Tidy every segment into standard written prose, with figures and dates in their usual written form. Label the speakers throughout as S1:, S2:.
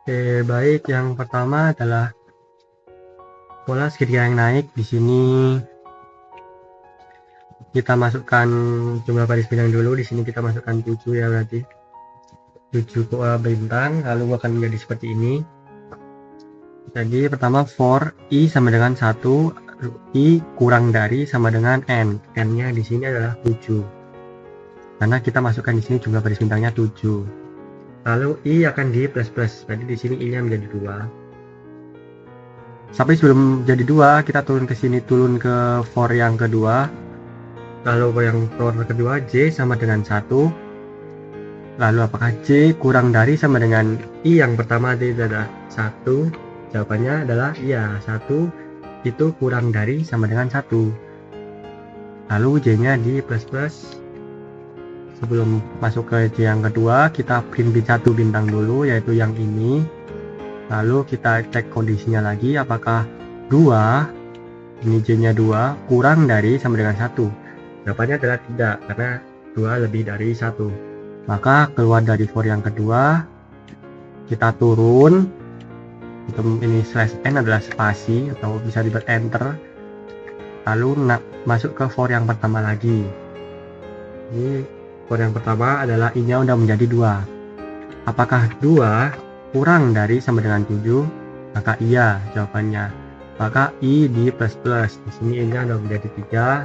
S1: Oke, baik. Yang pertama adalah pola segitiga yang naik. Di sini kita masukkan jumlah baris bintang dulu. Di sini kita masukkan 7 ya, berarti 7 bintang, lalu akan menjadi seperti ini. Jadi pertama for i sama dengan 1, i kurang dari sama dengan n. N-nya di sini adalah 7. Karena kita masukkan di sini jumlah baris bintangnya 7. Lalu i akan di plus, berarti di sini i-nya menjadi 2. Sampai sebelum jadi 2, kita turun ke sini, turun ke for yang kedua. Lalu yang for kedua, j sama dengan 1. Lalu apakah j kurang dari sama dengan i yang pertama tadi adalah 1? Jawabannya adalah iya, 1 itu kurang dari sama dengan 1. Lalu j-nya di plus. Sebelum masuk ke j yang kedua, kita print satu bintang dulu, yaitu yang ini. Lalu kita cek kondisinya lagi, apakah 2, ini j-nya 2, kurang dari sama dengan 1. Jawabannya adalah tidak, karena 2 lebih dari 1. Maka keluar dari for yang kedua, kita turun. Ini slash n adalah spasi, atau bisa dibuat enter. Lalu masuk ke for yang pertama lagi. Ini for yang pertama adalah i-nya udah menjadi 2. Apakah 2 kurang dari sama dengan 7? Maka iya jawabannya. Maka i di plus. Di sini i-nya udah menjadi 3.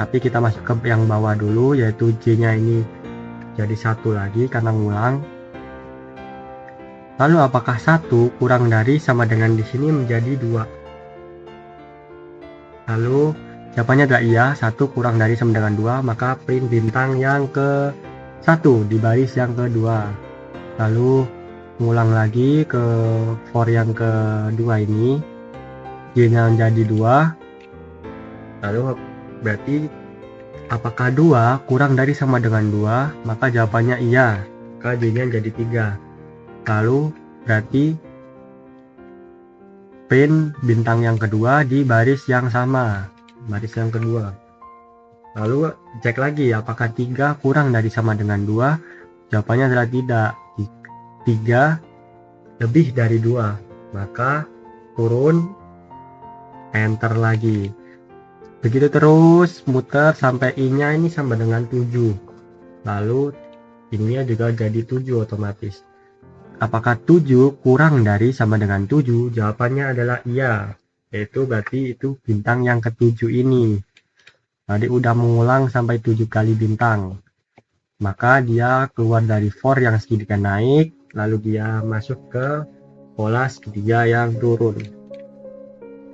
S1: Tapi kita masuk ke yang bawah dulu, yaitu j-nya ini jadi 1 lagi karena ngulang. Lalu apakah 1 kurang dari sama dengan di sini menjadi 2? Lalu jawabannya adalah iya, 1 kurang dari sama dengan 2, maka print bintang yang ke 1 di baris yang kedua. Lalu ngulang lagi ke for yang kedua ini, j-nya menjadi 2. Lalu berarti apakah 2 kurang dari sama dengan 2? Maka jawabannya iya, maka j-nya jadi 3. Lalu berarti print bintang yang kedua di baris yang sama, baris yang kedua. Lalu cek lagi apakah 3 kurang dari sama dengan 2? Jawabannya adalah tidak, 3 lebih dari 2. Maka turun, enter lagi. Begitu terus muter sampai i-nya ini sama dengan 7. Lalu ininya juga jadi 7 otomatis. Apakah 7 kurang dari sama dengan 7? Jawabannya adalah iya, yaitu berarti itu bintang yang ke-7 ini. Tadi udah mengulang sampai 7 kali bintang. Maka dia keluar dari for yang segitiga naik, lalu dia masuk ke pola segitiga yang turun.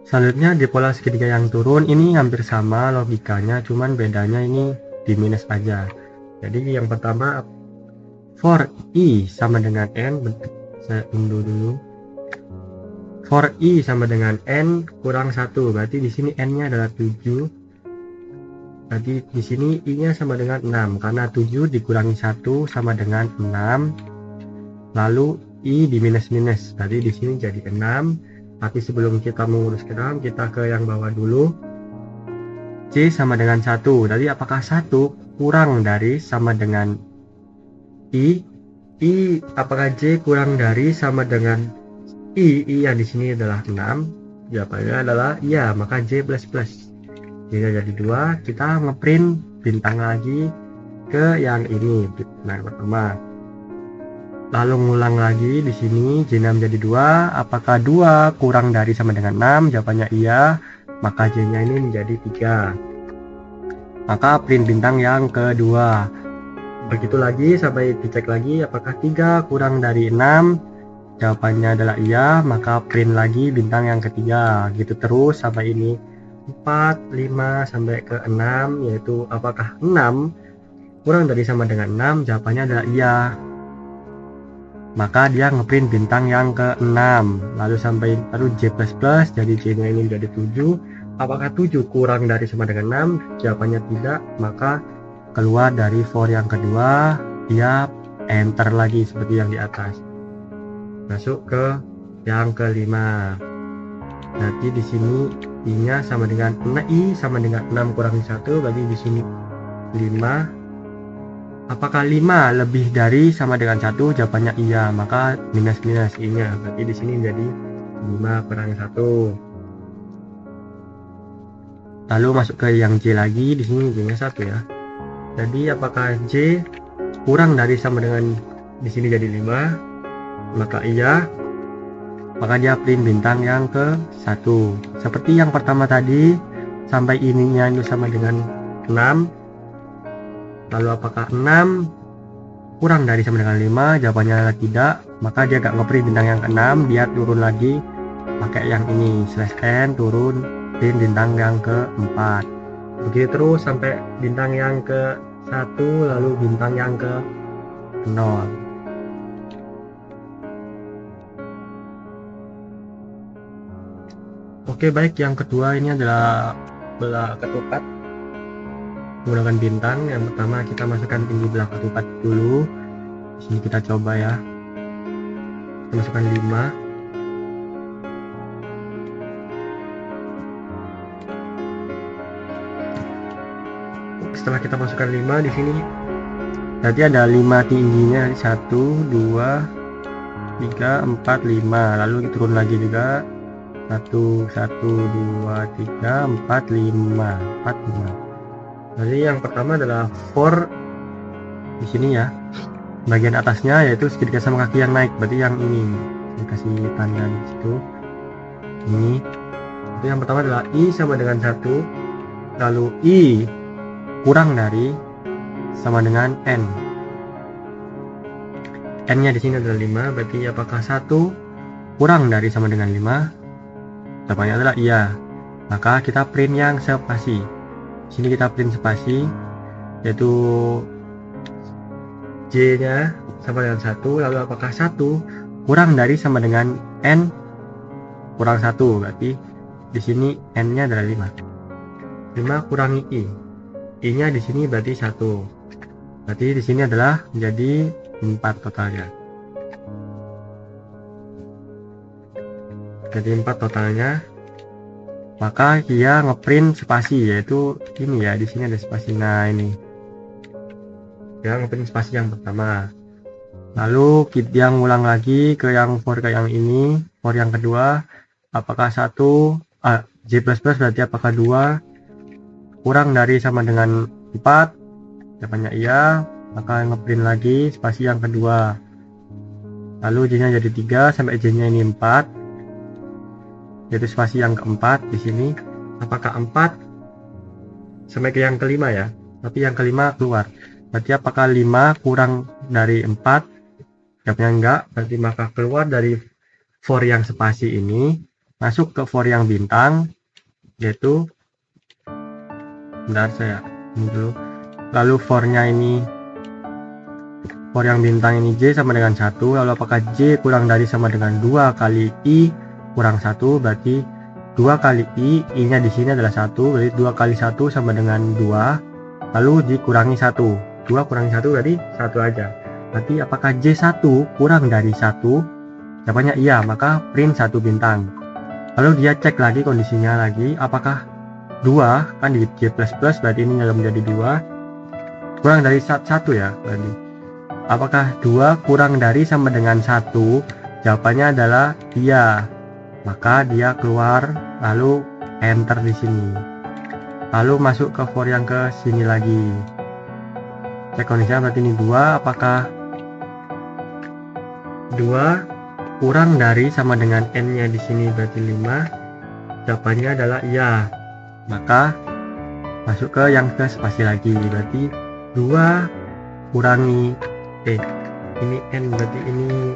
S1: Selanjutnya di pola segitiga yang turun ini hampir sama logikanya, cuman bedanya ini di minus aja. Jadi yang pertama, for i sama dengan n, saya unduh dulu. For i sama dengan n kurang 1, berarti di sini n-nya adalah 7. Berarti di sini i-nya sama dengan 6, karena 7 dikurangi 1 sama dengan 6. Lalu i di minus, berarti di sini jadi 6. Tapi sebelum kita mengurus ke dalam, kita ke yang bawah dulu. C sama dengan 1, jadi apakah 1 kurang dari sama dengan i? Apakah j kurang dari sama dengan i yang di sini adalah 6? Jawabannya adalah iya, maka j plus. Jadi 2, kita ngeprint bintang lagi ke yang ini, bintang pertama. Lalu ngulang lagi di sini, j-nya menjadi 2. Apakah 2 kurang dari sama dengan 6? Jawabannya iya, maka j-nya ini menjadi 3. Maka print bintang yang kedua. Begitu lagi sampai dicek lagi apakah 3 kurang dari 6? Jawabannya adalah iya, maka print lagi bintang yang ketiga. Gitu terus sampai ini 4, 5 sampai ke 6, yaitu apakah 6 kurang dari sama dengan 6? Jawabannya adalah iya, maka dia ngeprint bintang yang ke-6. Lalu sampai j plus, jadi j-nya ini menjadi 7. Apakah 7 kurang dari sama dengan 6? Jawabannya tidak, maka keluar dari for yang kedua, dia enter lagi seperti yang di atas. Masuk ke yang kelima. Nanti di sini i-nya sama dengan i sama dengan 6 kurangi 1, berarti di sini 5. Apakah 5 lebih dari sama dengan 1? Jawabannya iya, maka minus I-nya. Berarti di sini jadi 5 kurang 1. Lalu masuk ke yang J lagi, di sini J-nya 1 ya. Jadi apakah J kurang dari sama dengan di sini jadi 5? Maka iya, maka dia print bintang yang ke 1. Seperti yang pertama tadi, sampai ininya itu sama dengan 6. Lalu apakah 6 kurang dari sama dengan 5? Jawabannya tidak, maka dia gak ngeprint bintang yang ke-6, dia turun lagi pakai yang ini /n, turun print bintang yang ke-4. Begitu terus sampai bintang yang ke-1, lalu bintang yang ke-0. Oke, baik, yang kedua ini adalah belah ketupat menggunakan bintang. Yang pertama kita masukkan tinggi belah ketupat dulu. Di sini kita coba ya. Kita masukkan 5. Setelah kita masukkan 5 di sini, berarti ada 5 tingginya, 1, 2, 3, 4, 5. Lalu turun lagi juga 1, 2, 3, 4, 5. Jadi yang pertama adalah for di sini ya, bagian atasnya yaitu segitiga sama kaki yang naik, berarti yang ini dikasih tanda di situ. Ini itu yang pertama adalah I sama dengan 1, lalu I kurang dari sama dengan N. N nya di sini adalah 5, berarti apakah 1 kurang dari sama dengan 5? Jawabannya adalah iya, maka kita print yang spasi. Sini kita print spasi, yaitu J nya sama dengan 1, lalu apakah 1 kurang dari sama dengan N kurang 1? Berarti di sini N nya adalah 5. 5 kurangi I nya di sini berarti 1, berarti di sini adalah menjadi 4 totalnya. Jadi 4 totalnya, maka dia ngeprint spasi, yaitu ini ya, di sini ada spasi. Nah ini dia ngeprint spasi yang pertama, lalu kita ngulang lagi ke yang for ke yang ini, for yang kedua. Apakah 1 J++ berarti apakah 2 kurang dari sama dengan 4? Jawabannya iya, maka ngeprint lagi spasi yang kedua, lalu J nya jadi 3 sampai J nya ini 4, yaitu spasi yang keempat di sini. Apakah 4 sampai ke yang kelima ya, tapi yang kelima keluar, berarti apakah 5 kurang dari 4? Jawabnya enggak, berarti maka keluar dari for yang spasi ini, masuk ke for yang bintang, yaitu bentar saya ini dulu. Lalu for nya ini, for yang bintang ini J sama dengan 1, lalu apakah J kurang dari sama dengan 2 kali I kurang 1? Berarti 2 kali I nya di sini adalah 1, berarti 2 kali 1 sama dengan 2, lalu dikurangi 1. 2 kurangi 1 berarti 1 aja. Berarti apakah J1 kurang dari 1? Jawabannya iya, maka print 1 bintang. Lalu dia cek lagi kondisinya lagi, apakah 2 kan di J++, berarti ini menjadi 2 kurang dari 1 ya, berarti apakah 2 kurang dari sama dengan 1? Jawabannya adalah iya, maka dia keluar, lalu enter di sini, lalu masuk ke for yang ke sini lagi, cek kondisinya. Berarti ini 2, apakah 2 kurang dari sama dengan N nya di sini berarti 5? Jawabannya adalah iya, maka masuk ke yang ke spasi lagi, berarti 2 kurangi ini N, berarti ini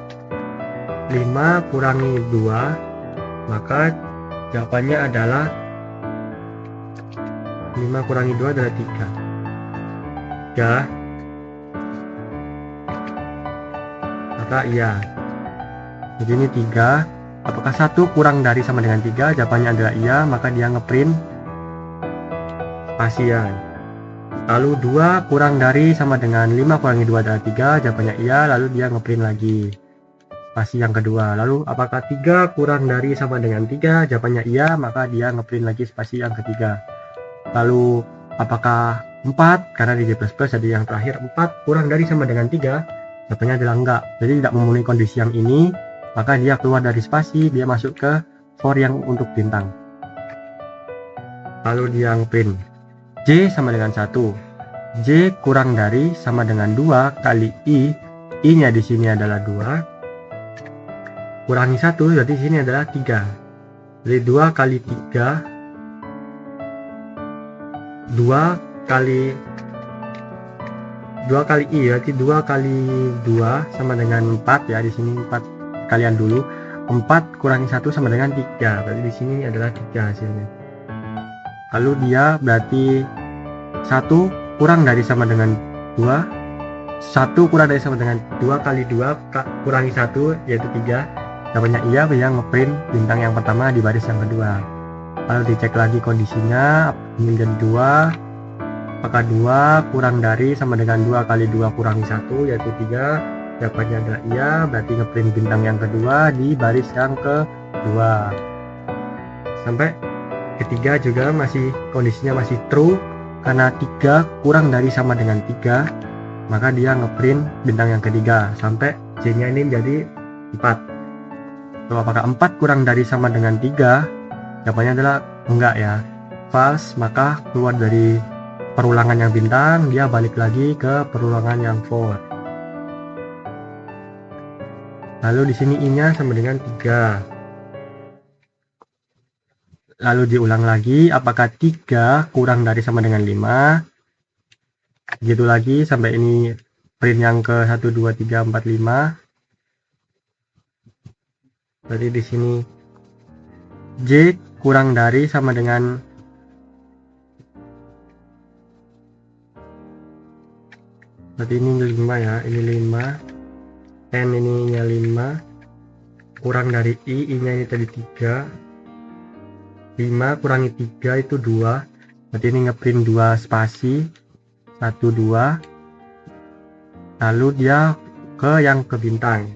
S1: 5 kurangi 2, maka jawabannya adalah 5 kurangi 2 adalah 3 ya, maka iya. Jadi ini 3, apakah 1 kurang dari sama dengan 3? Jawabannya adalah iya, maka dia ngeprint spasian. Lalu 2 kurang dari sama dengan 5 kurangi 2 adalah 3, jawabannya iya, lalu dia ngeprint lagi spasi yang kedua. Lalu apakah 3 kurang dari sama dengan 3? Jawabannya iya, maka dia ngeprint lagi spasi yang ketiga. Lalu apakah 4 karena di J++ jadi yang terakhir 4 kurang dari sama dengan 3, jawabannya adalah enggak. Jadi tidak memenuhi kondisi yang ini, maka dia keluar dari spasi, dia masuk ke for yang untuk bintang. Lalu dia print J sama dengan 1. J kurang dari sama dengan 2 kali I nya di sini adalah 2 kurangi 1, jadi di sini adalah 3. Jadi 2 kali 3 2 kali I, berarti 2 kali 2 sama dengan 4 ya. Di sini 4 kalian dulu. 4 kurangi 1 sama dengan 3. Berarti di sini adalah 3 hasilnya. Lalu dia berarti 1 kurang dari sama dengan 2. 1 kurang dari sama dengan 2 kali 2 kurangi 1 yaitu 3. Jawabannya iya, yang ngeprint bintang yang pertama di baris yang kedua. Lalu dicek lagi kondisinya, ini menjadi 2. Apakah 2 kurang dari sama dengan 2 kali 2 kurangi 1 yaitu 3. Jawabannya adalah iya, berarti ngeprint bintang yang kedua di baris yang kedua. Sampai ketiga juga masih kondisinya masih true, karena 3 kurang dari sama dengan 3, maka dia ngeprint bintang yang ketiga sampai J nya ini menjadi 4. Kalau apakah 4 kurang dari sama dengan 3, jawabannya adalah enggak ya, false, maka keluar dari perulangan yang bintang, dia balik lagi ke perulangan yang for. Lalu di sini I-nya sama dengan 3. Lalu diulang lagi, apakah 3 kurang dari sama dengan 5? Gitu lagi sampai ini print yang ke 1 2 3 4 5. Berarti di sini J kurang dari sama dengan berarti ini 5 ya, ini 5, N ininya 5, kurang dari I nya ini tadi 3, 5 kurangi 3 itu 2, berarti ini ngeprint 2 spasi, 1 2, lalu dia ke yang ke bintang,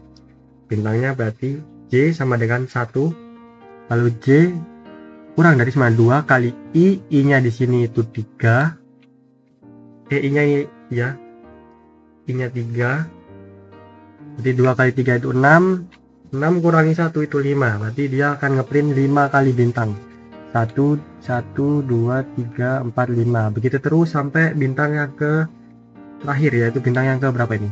S1: bintangnya berarti J sama dengan 1, lalu J kurang dari sama 2 kali I nya di sini itu 3, I nya ini ya, I nya 3, berarti 2 kali 3 itu 6, 6 kurangi 1 itu 5, berarti dia akan ngeprint 5 kali bintang, 1 1 2 3 4 5, begitu terus sampai bintang yang ke terakhir, yaitu bintang yang ke berapa ini,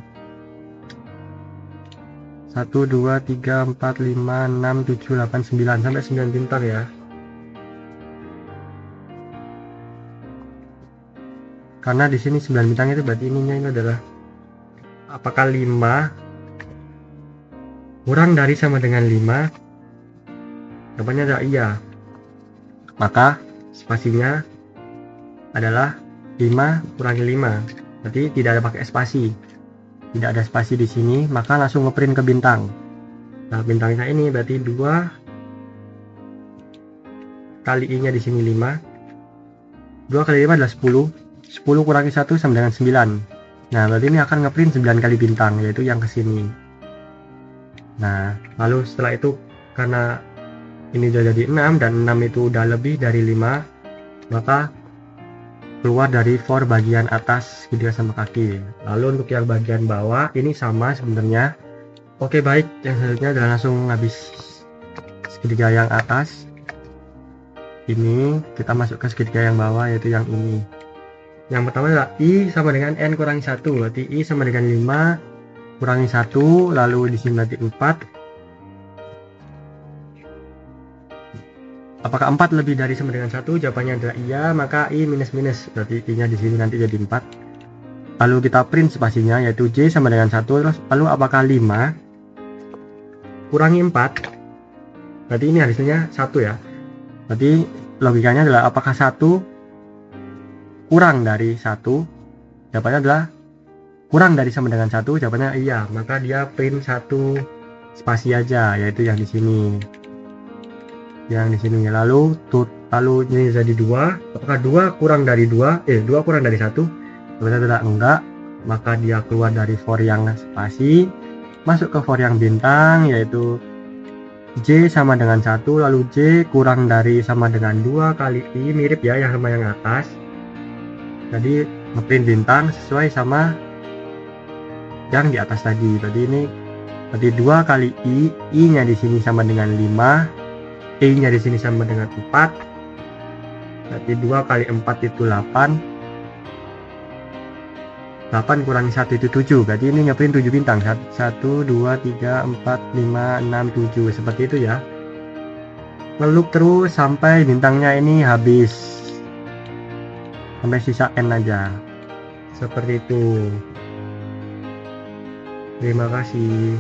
S1: 1 2 3 4 5 6 7 8 9, sampai 9 bintang ya. Karena di sini 9 bintang itu berarti ininya ini adalah apakah 5 kurang dari sama dengan 5? Jawabannya adalah iya. Maka spasinya adalah 5 kurangi 5. Berarti tidak ada pakai spasi. Tidak ada spasi di sini, maka langsung ngeprint ke bintang. Nah, bintangnya ini berarti 2 kali I-nya di sini 5. 2 kali 5 adalah 10. 10 kurangi 1 sama dengan 9. Nah, berarti ini akan ngeprint 9 kali bintang, yaitu yang ke sini. Nah, lalu setelah itu karena ini udah jadi 6 dan 6 itu udah lebih dari 5, maka keluar dari for bagian atas segitiga sama kaki. Lalu untuk yang bagian bawah ini sama sebenarnya. Oke, baik, yang selanjutnya adalah langsung habis segitiga yang atas. Ini kita masuk ke segitiga yang bawah, yaitu yang ini. Yang pertama adalah I sama dengan N kurangi 1, berarti I sama dengan 5 kurangi 1, lalu di sini berarti 4. Apakah 4 lebih dari sama dengan 1? Jawabannya adalah iya, maka I minus minus, berarti I nya di sini nanti jadi 4. Lalu kita print spasinya, yaitu J sama dengan 1, terus lalu apakah 5 kurangi 4? Berarti ini hasilnya 1 ya. Berarti logikanya adalah apakah 1 kurang dari 1? Jawabannya adalah kurang dari sama dengan 1, jawabannya iya, maka dia print 1 spasi aja, yaitu yang di sini. Yang di sini. Lalu ini jadi 2. Apakah 2 kurang dari 2? 2 kurang dari 1? Jawabannya adalah enggak, maka dia keluar dari for yang spasi, masuk ke for yang bintang, yaitu J sama dengan 1, lalu J kurang dari sama dengan 2 kali I, mirip ya yang sama yang atas. Jadi ngeprint bintang sesuai sama yang di atas tadi. Berarti ini berarti 2 kali I nya di sini sama dengan 5, E nya di sini sama dengan 4. Berarti 2 kali 4 itu 8. 8 kurangi 1 itu 7. Berarti ini ngeprint 7 bintang. 1, 2, 3, 4, 5, 6, 7. Seperti itu ya. Ngeloop terus sampai bintangnya ini habis. Sampai sisa N aja. Seperti itu. Terima kasih.